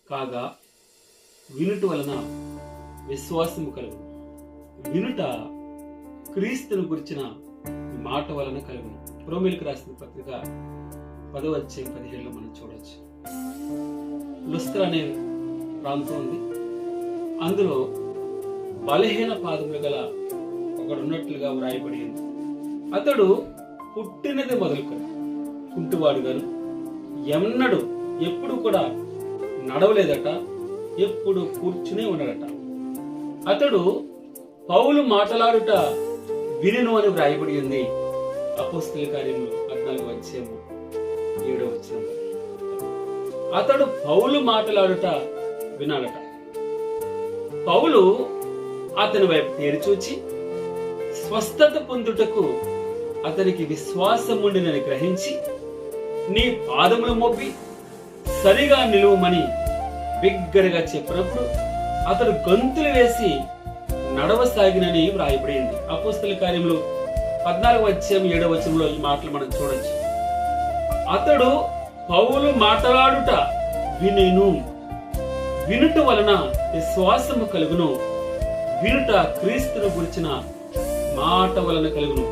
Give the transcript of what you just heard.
కాగా వినుట వలన విశ్వాసము కలుగును. వినుట క్రీస్తును గురించిన మాట వలన కలుగును. రోమీయులకు రాసిన పత్రిక 10:17 మనం చూడొచ్చు. లుస్త్ర అనే ప్రాంతం ఉంది. అందులో బలహీన పాదములు గల ఒకడున్నట్లుగా వ్రాయబడి ఉంది. అతడు పుట్టినది మొదలుకొని కుంటివాడుగాను, ఎప్పుడు కూడా నడవలేదట, ఎప్పుడు కూర్చునే ఉన్నాడట. అతడు పౌలు మాట్లాడుట వినును అని వ్రాయబడి ఉంది. అపోస్తలుల కార్యములు 14:7. అతడు పౌలు మాట్లాడుట వినాడట. పౌలు అతని వైపు తేరి చూచి స్వస్థత పొందుటకు అతనికి విశ్వాసముండినని గ్రహించి, నీ పాదములు మోపి సరిగా నిలువమని బిగ్గరగా చెప్పినప్పుడు అతడు గంతులు వేసి నడవసాగినని వ్రాయబడింది. అపోస్తలుల కార్యములు 14:7 ఈ మాటలు మనం చూడొచ్చు. అతడు పౌలు మాట్లాడుట వినెను. వినుట వలన విశ్వాసము కలుగును. వినుట క్రీస్తును గురించిన మాట వలన కలుగును.